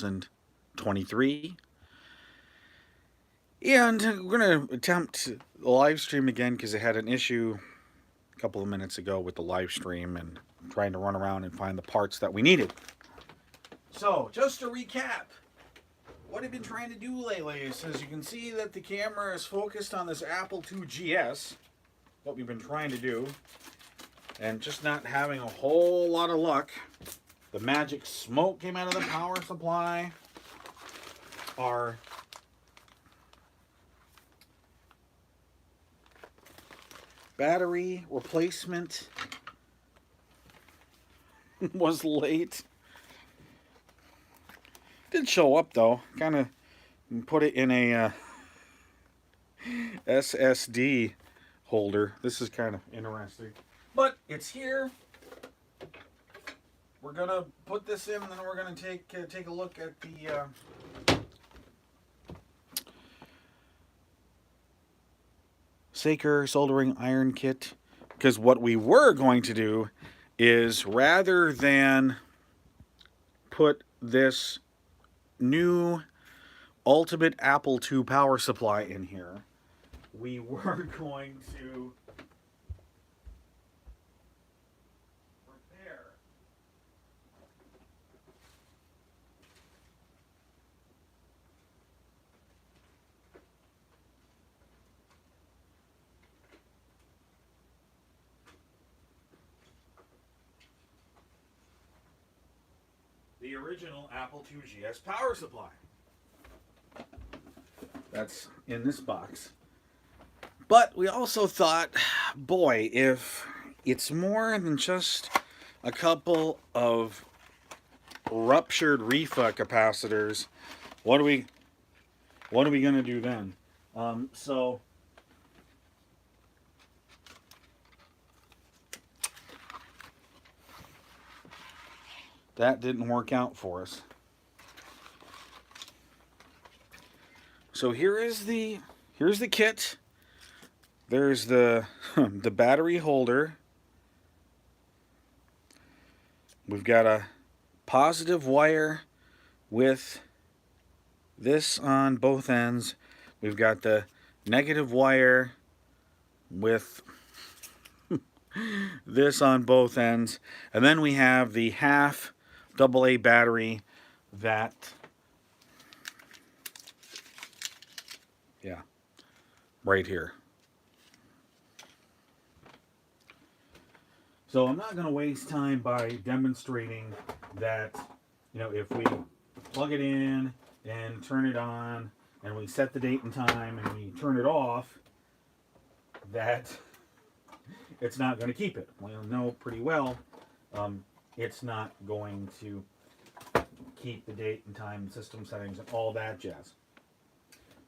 2023. And we're going to attempt the live stream again because I had an issue a couple of minutes ago with the live stream and trying to run around and find the parts that we needed. So, just to recap, what I've been trying to do lately is, as you can see that the camera is focused on this Apple II GS, what we've been trying to do, and just not having a whole lot of luck. The magic smoke came out of the power supply. Our battery replacement was late. Did show up though. Kind of put it in a SSD holder. This is kind of interesting. But it's here. We're gonna put this in, and then we're gonna take a look at the Saker Soldering Iron Kit. Because what we were going to do is, rather than put this new ultimate Apple II power supply in here, we were going to repair the original Apple II GS power supply. That's in this box. But we also thought, boy, if it's more than just a couple of ruptured refa capacitors, what are we going to do then? So that didn't work out for us. So here's the kit. There's the the battery holder. We've got a positive wire with this on both ends. We've got the negative wire with this on both ends. And then we have the half AA battery that, yeah, right here. So I'm not going to waste time by demonstrating that, if we plug it in and turn it on and we set the date and time and we turn it off, that it's not going to keep it. We'll know pretty well it's not going to keep the date and time, system settings, and all that jazz.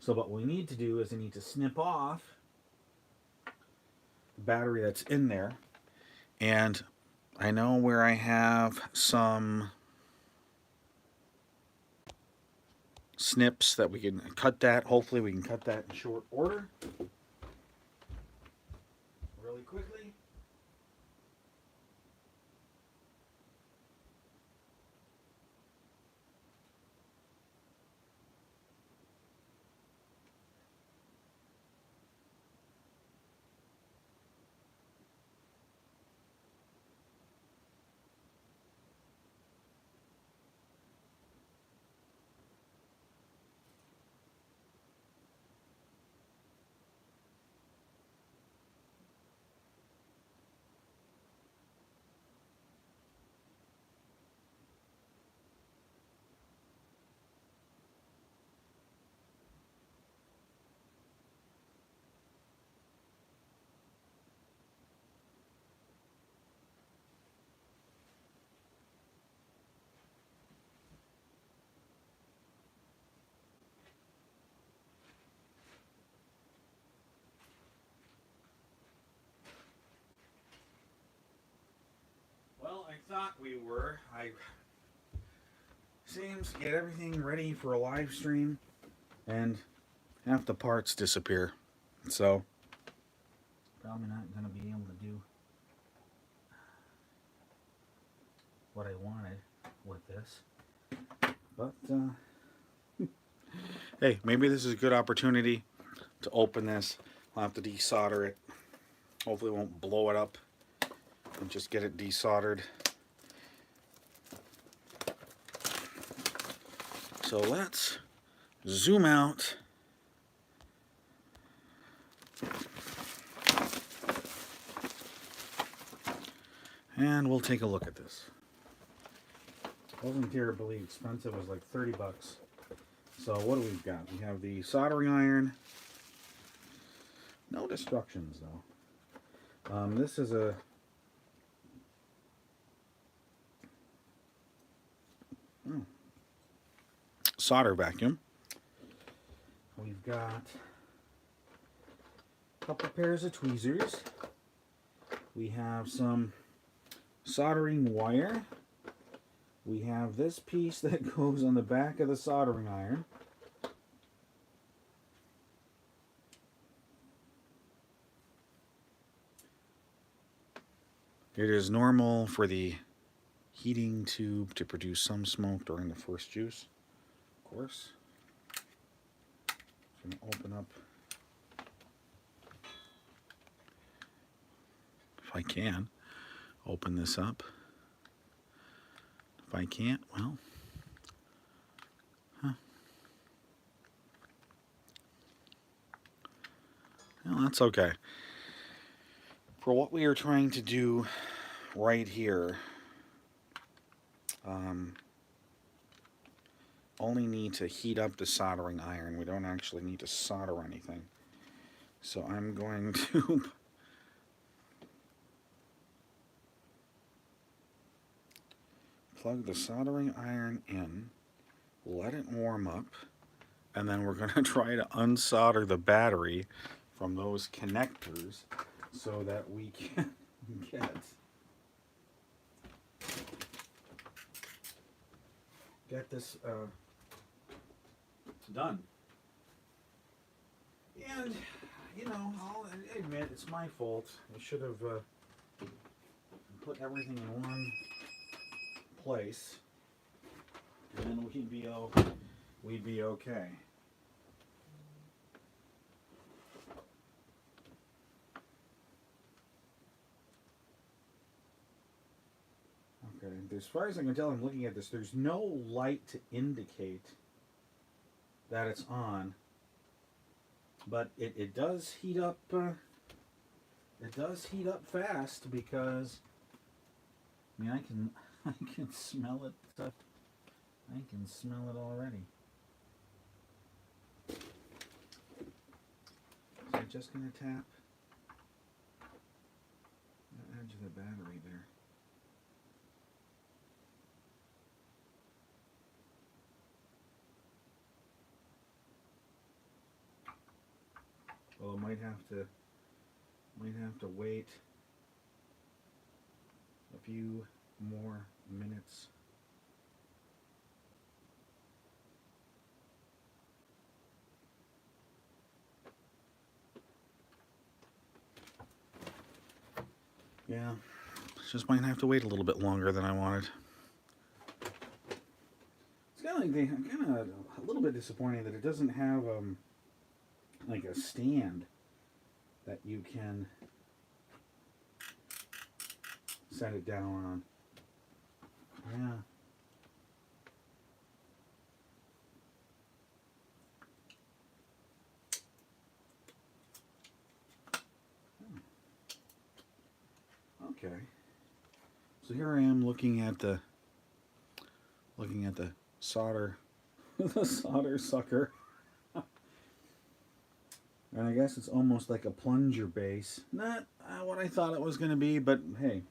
So what we need to do is I need to snip off the battery that's in there. And I know where I have some snips that we can cut that. Hopefully we can cut that in short order. Really quickly. Well, I thought we were. I seems to get everything ready for a live stream, and half the parts disappear. So probably not going to be able to do what I wanted with this. But, hey, maybe this is a good opportunity to open this. I'll have to desolder it. Hopefully it won't blow it up. And just get it desoldered. So let's zoom out. And we'll take a look at this. It wasn't terribly expensive. It was like 30 bucks. So what do we got? We have the soldering iron. No destructions though. This is a solder vacuum. We've got a couple pairs of tweezers. We have some soldering wire. We have this piece that goes on the back of the soldering iron. It is normal for the heating tube to produce some smoke during the first juice, of course. I'm going to open up, if I can, open this up. If I can't, well, well, that's okay. For what we are trying to do right here, only need to heat up the soldering iron. We don't actually need to solder anything. So I'm going to plug the soldering iron in, let it warm up, and then we're going to try to unsolder the battery from those connectors so that we can get this done. And, you know, I'll admit it's my fault. I should have put everything in one place, and then we'd be okay. Okay, as far as I can tell, I'm looking at this. There's no light to indicate that it's on, but it does heat up. It does heat up fast because I mean I can smell it. I can smell it already. So I'm just gonna tap the edge of the battery there. Well, might have to wait a few more minutes. Yeah, just might have to wait a little bit longer than I wanted. It's kind of a little bit disappointing that it doesn't have like a stand that you can set it down on. Yeah. Okay. So here I am looking at the solder the solder sucker. And I guess it's almost like a plunger base. Not what I thought it was going to be, but hey.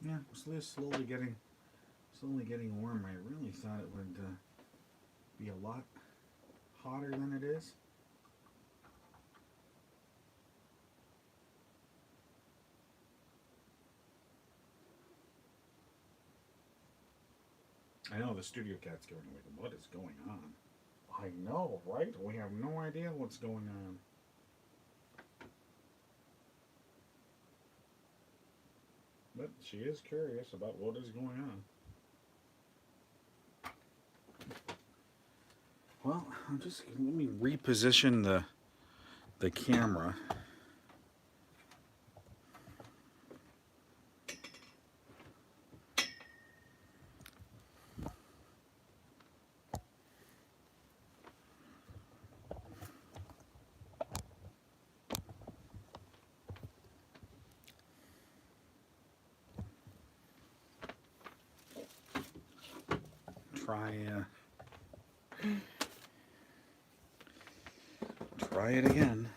Yeah, it's slowly getting warmer. I really thought it would be a lot hotter than it is. I know the studio cat's going away. What is going on? I know, right? We have no idea what's going on. But she is curious about what is going on. Well, let me reposition the camera. Try it again.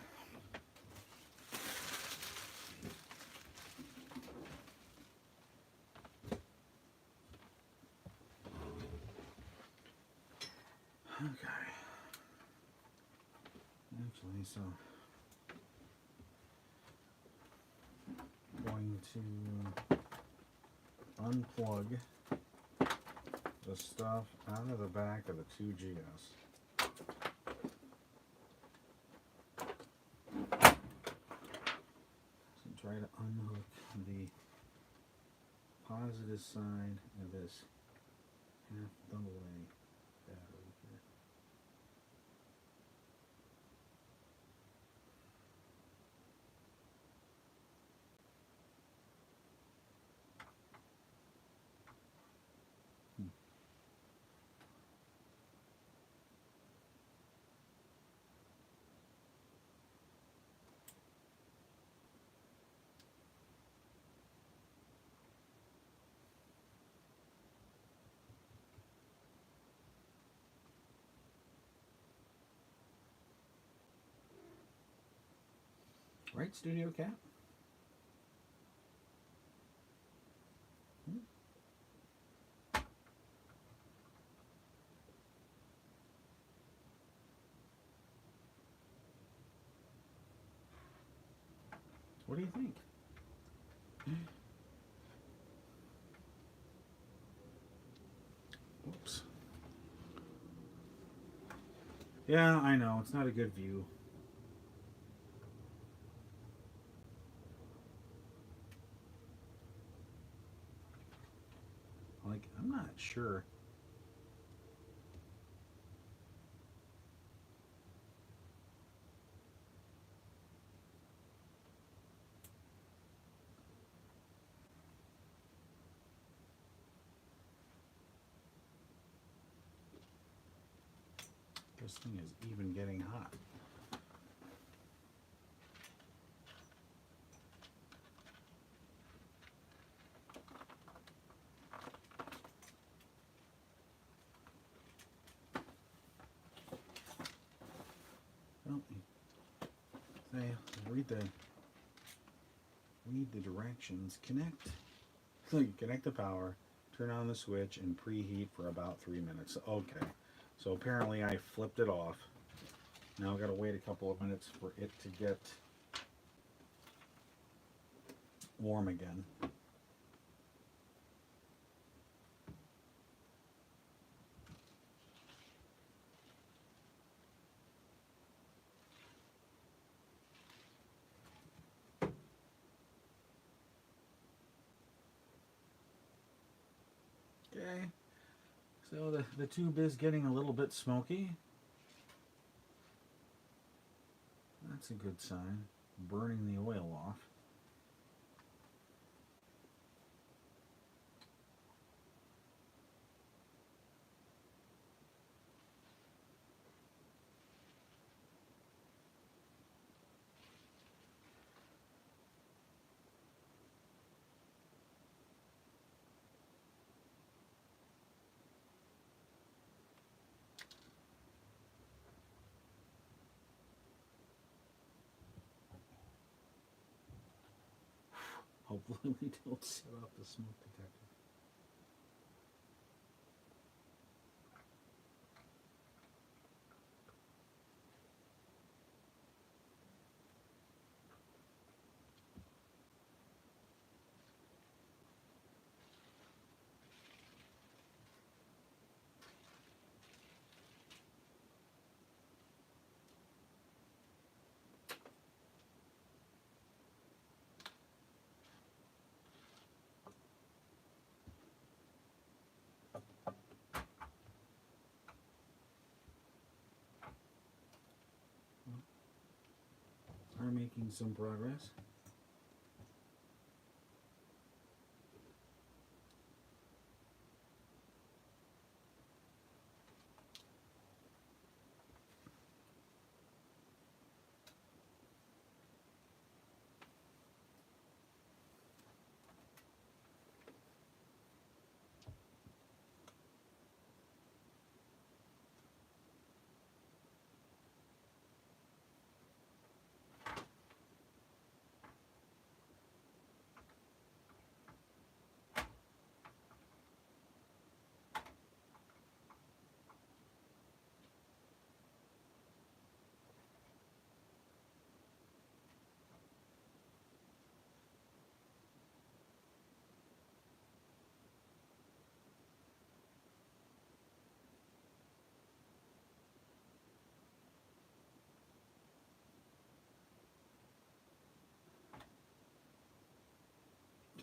Okay. Actually, so going to unplug the stuff out of the back of the 2GS. So try to unhook the positive side of this half AA battery here. Right, Studio Cat? What do you think? Oops. Yeah, I know. It's not a good view. Like, I'm not sure. This thing is even getting hot. Well, say, read the directions. Connect. So you connect the power, turn on the switch, and preheat for about 3 minutes. Okay. So apparently I flipped it off. Now I've got to wait a couple of minutes for it to get warm again. Okay. So the tube is getting a little bit smoky. That's a good sign. Burning the oil off. Hopefully we don't set off the smoke detector. Are making some progress.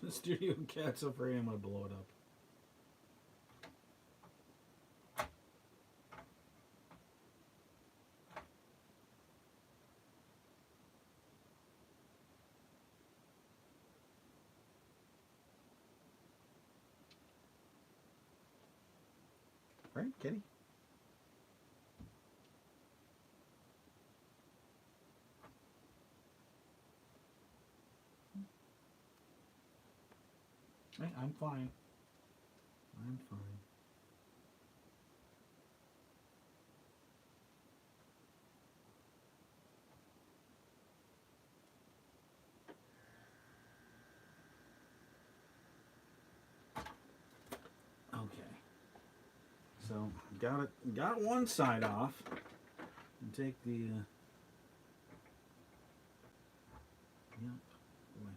The studio cat's afraid I'm gonna blow it up. Right, kitty? Hey, I'm fine. I'm fine. Okay. So got one side off. And take the yep. Boy.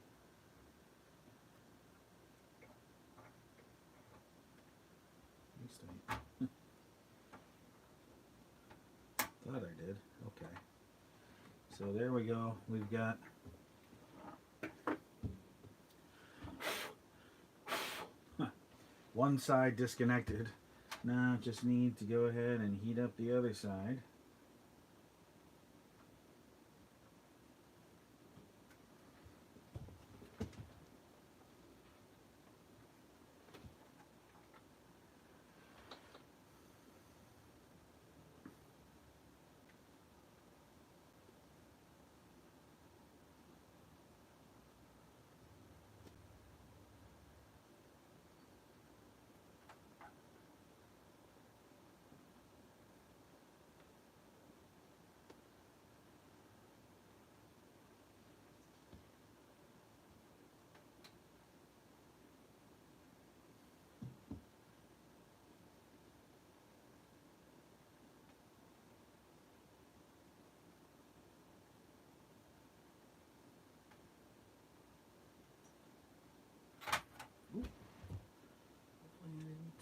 At least I thought I did. Okay. So there we go. We've got one side disconnected. Now just need to go ahead and heat up the other side. Ooh. Hopefully I didn't,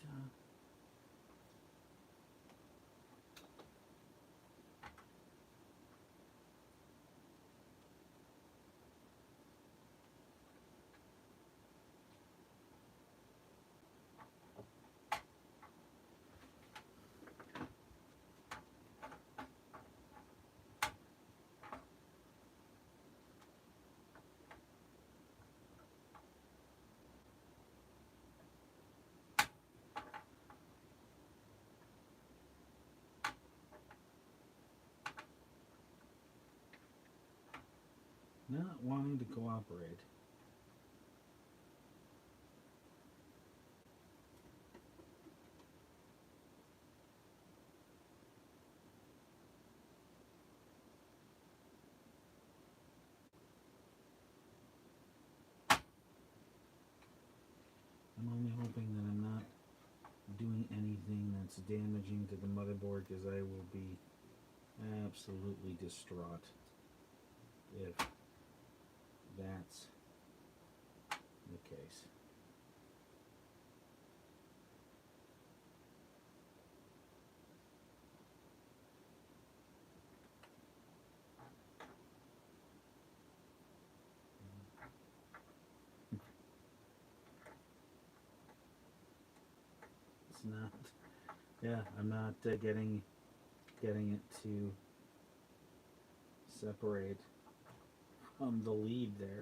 not wanting to cooperate. hoping that I'm not doing anything that's damaging to the motherboard, because I will be absolutely distraught if that's the case. It's not. Yeah, I'm not getting it to separate from the lead there.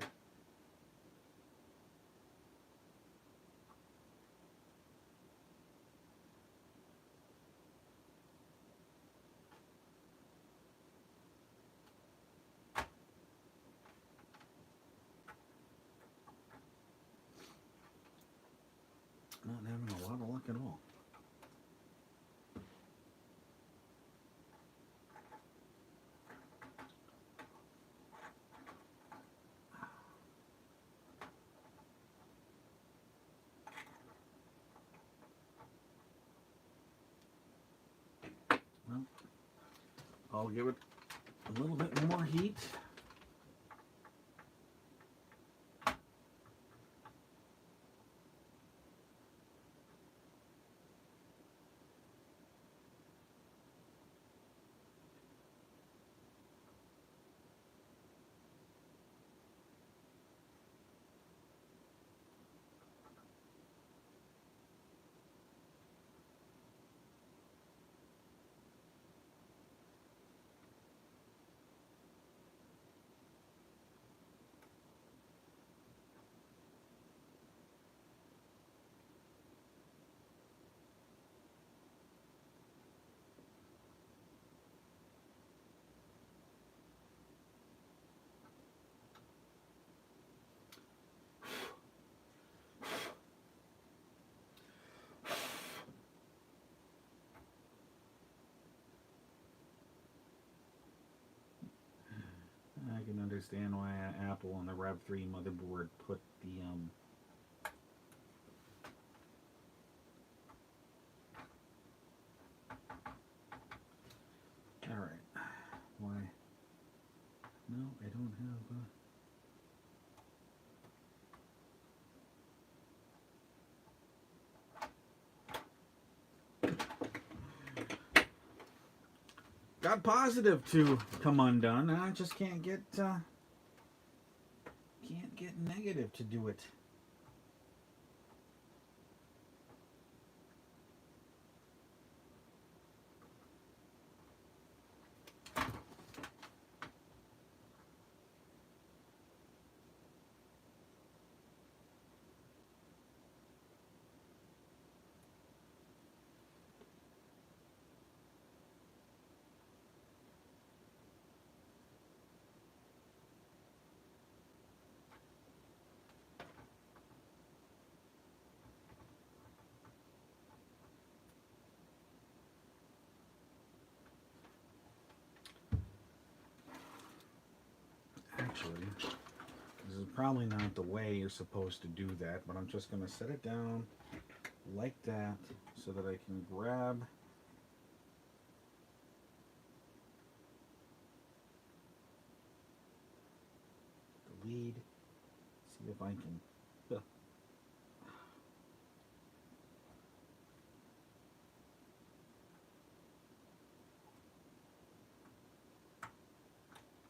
Not having a lot of luck at all. Well, I'll give it a little bit more heat. I can understand why Apple on the Rev 3 motherboard put the all right. Why? No, I don't have. Got positive to come undone. I just can't get negative to do it. Actually, this is probably not the way you're supposed to do that, but I'm just going to set it down like that so that I can grab the lead, see if I can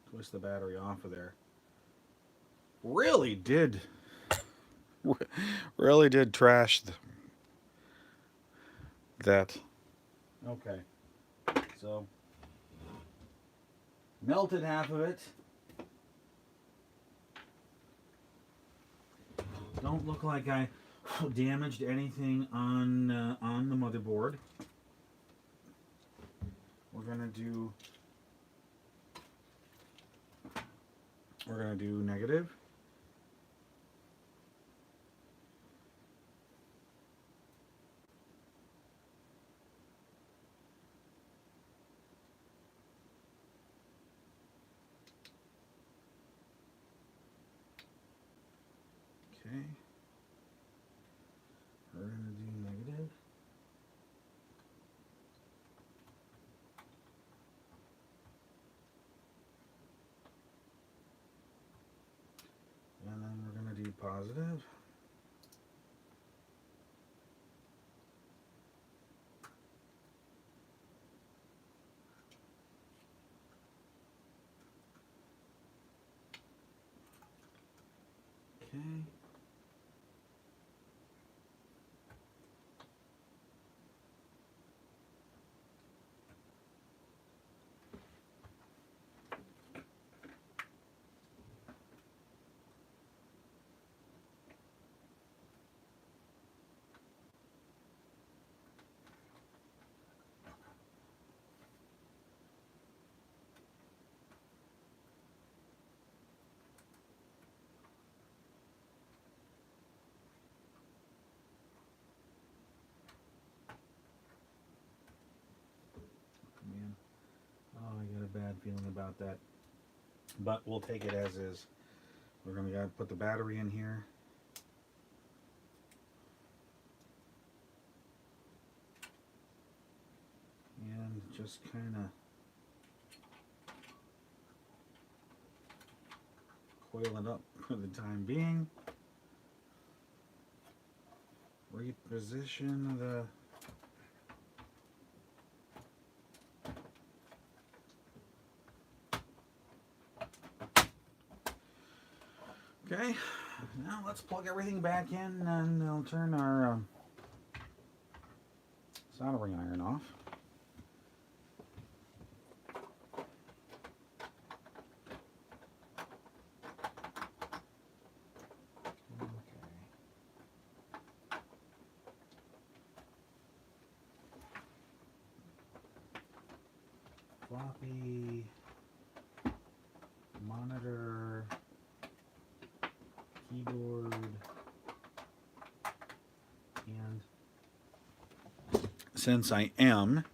twist the battery off of there. Really did trash that. Okay, so melted half of it. Don't look like I damaged anything on the motherboard. We're gonna do negative. Okay. We're gonna positive. Okay. Man. Oh, I got a bad feeling about that. But we'll take it as is. We're going to put the battery in here. And just kind of coil it up for the time being. Reposition the okay, now let's plug everything back in and I'll turn our soldering iron off. Floppy, monitor, keyboard, and since I am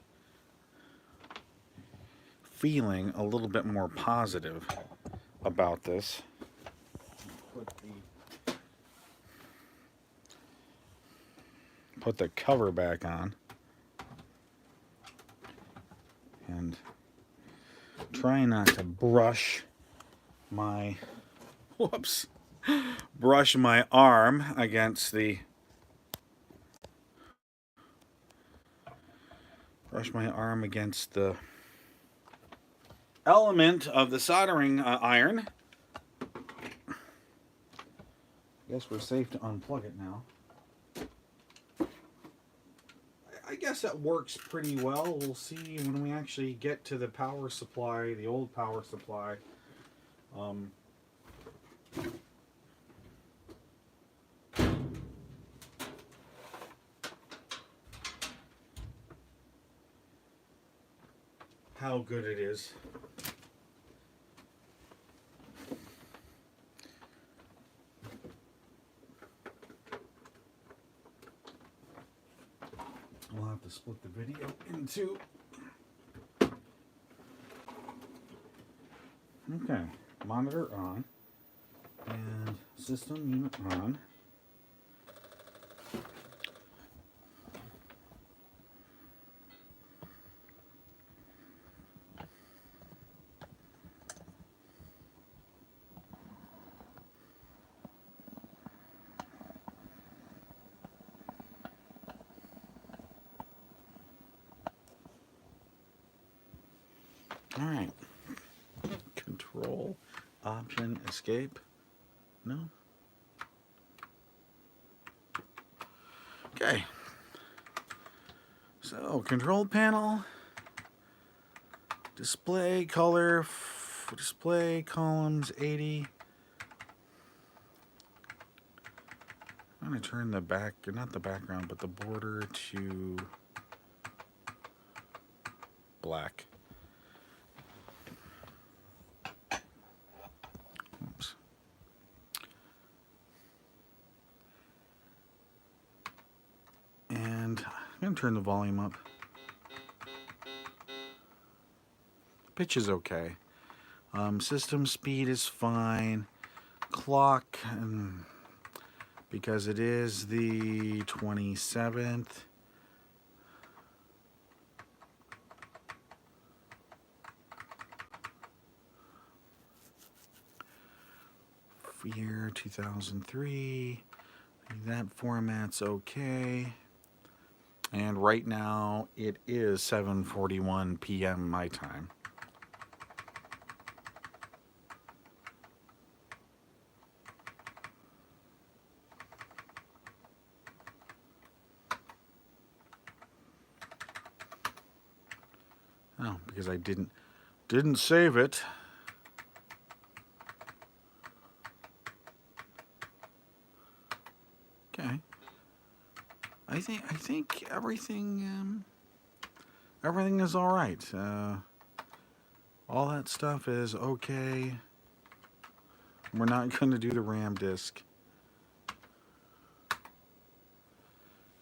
feeling a little bit more positive about this, put the cover back on and try not to brush my brush my arm against the element of the soldering iron. Guess we're safe to unplug it now. I guess that works pretty well. We'll see when we actually get to the power supply, the old power supply. How good it is. We'll have to split the video in two. Okay, monitor on and system unit on. All right. Control, Option, Escape. No. Okay. So, control panel, display color, display columns 80. I'm going to turn the not the background, but the border to black. Oops. And I'm going to turn the volume up. Pitch is okay. System speed is fine. Clock, because it is the 27th. year 2003. That format's okay. And right now it is 7:41 p.m. my time. Oh, because I didn't save it. Okay. I think everything is all right. All that stuff is okay. We're not going to do the RAM disk.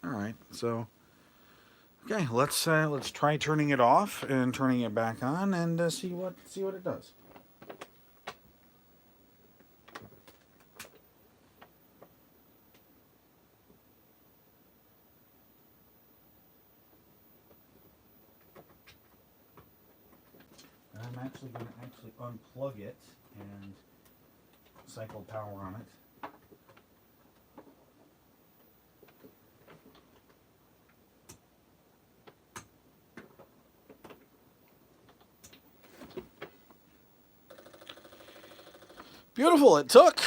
All right. So, okay, let's try turning it off and turning it back on and see what it does. I'm actually going to unplug it and cycle power on it. Beautiful, it took.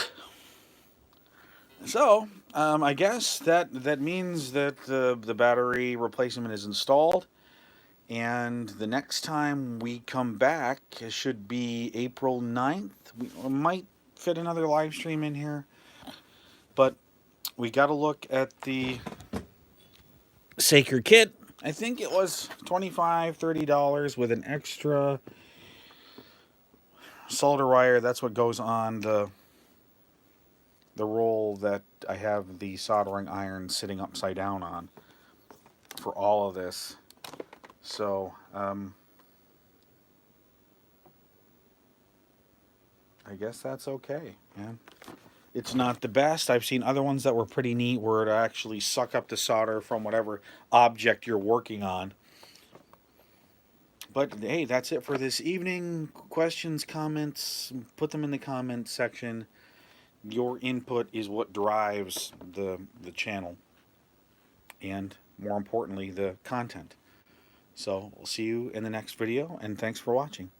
So, I guess that means that the battery replacement is installed. And the next time we come back, it should be April 9th. We might fit another live stream in here. But we got to look at the Saker kit. I think it was $25, $30 with an extra solder wire. That's what goes on the roll that I have the soldering iron sitting upside down on for all of this. So, I guess that's okay, man. It's not the best. I've seen other ones that were pretty neat where it actually suck up the solder from whatever object you're working on. But hey, that's it for this evening. Questions, comments, put them in the comment section. Your input is what drives the channel. And more importantly, the content. So we'll see you in the next video, and thanks for watching.